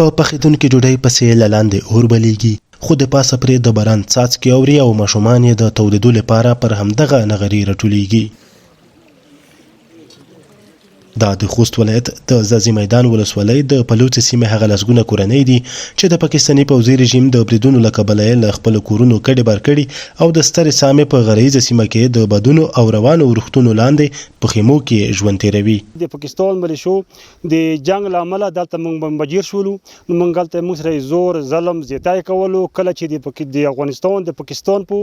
په پخېدونکې ډوډۍ پسې له لاندې اور بلیږي، خو د پاسه پرې د باران څاڅکي اوري او ماشومان یې د تودېدو لپاره پر همدغه نغري راټولیږي. دا د خوست ولایت د ځاځي میدان ولسوالۍ د پلوڅې سیمې هغه لسګونه کورنۍ دي چې د پاکستاني پوځي رژیم د بریدونو له کبله یې له خپلو کورونو کډې بار کړي او د سترې سامې په غرهیزه سیمه کې د بادونو او روانو ورښتونو لاندې په خیمو کې ژوند تېروي. د پاکستان ملیشو د جنگ له امله دلته موږ مجبور شولو، نو موږ هلته موږ سره زور ظلم زیاتی کولو. کله چې د افغانستان د پاکستان په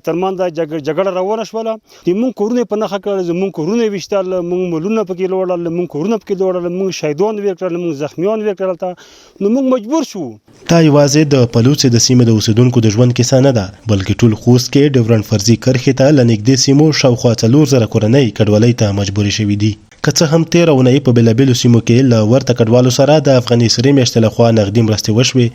ترمنځ جګړه روانه شوله، د موږ کورونه په نښه کړل، زموږ کورونه ویشتل، موږ ملونه پکې لوړل، موږ کورونه پکې لوړل، موږ شهیدان ویې کړل، موږ زخمیان ویې کړل، نو موږ مجبور شو. دا یوازې د پلوڅې د سیمې د اوسیدونکو د ژوند کیسه نه ده، بلکې ټول خوست کې ډیورنډ فرضي کرښې ته له نږدې سیمو شاوخوا 4000 کورنۍ کډوالۍ ته مجبورې شوي دي. که څه هم تېره اونۍ په بېلابېلو سیمو کې له ورته کډوالو سره د افغاني سرې میاشتې لخوا نغدي مرستې وشوې،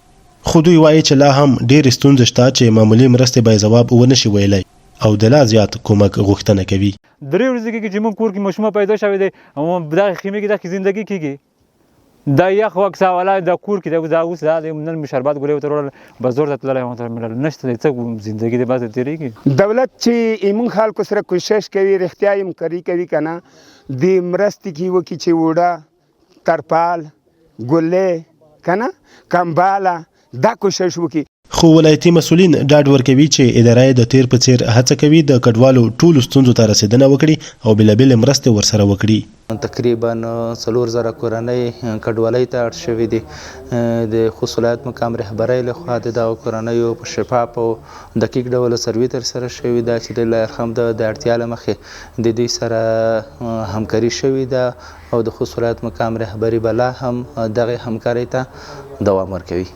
خو دوی وایي چې لا هم ډېرې ستونزې شته چې معمولي مرستې به یې ځواب ونه شي ویلی او د لا زیات کومک غوښتنه کوي. 3 ورځې کېږي چې موږ کور کې ماشومه پیدا شوی دی او دغه خیمې کې دغه زندګي کېږي. دا یخ وکسا ولا د کور کې دا اوس دا نن مې شربت ګولې ورته وړل بازار ته تللی وم ملل نشته دی څه زندګي دی بس تېرېږي. دولت چې ایمون خلکو سره کوشش کوي، رښتیا یې همکاري کوي که نه، د مرستې کې وکړي چې وړه ترپال ګلې که نه کمباله دا کوشش وکړي. خو ولایتي مسؤلین ډاډ ورکوي چې اداره یې د تیر په څیر هڅه کوي د کډوالو ټولو ستونزو ته رسیدنه وکړي او بېلابېلې مرستې ورسره وکړي. تقریبا 4000 کورنۍ کډوالۍ ته اړ شوي دي. د خوست ولایت مقام رهبرۍ لخوا د دغو کورنیو په شفاف او دقیق ډول سروې ترسره شوې ده چې د لارښود د اړتیا له مخې د دوی سره همکاري شوې ده او د خوست ولایت مقام رهبري به لا هم دغې همکارۍ ته دوام ورکوي.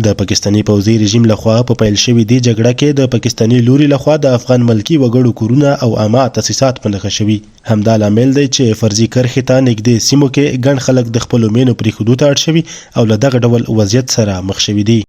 د پاکستاني پوځي رژیم لخوا په پیل شوې دې جګړه کې د پاکستاني لوري لخوا د افغان ملکي وګړو کورونه او عامه تاسیسات په نښه شوي. همدا لامل دی چې فرضي کرښې ته نږدې سیمو کې ګڼ خلک د خپلو مینو پرېښودو ته اړ شوي او له دغه ډول وضعیت سره مخ شوي دي.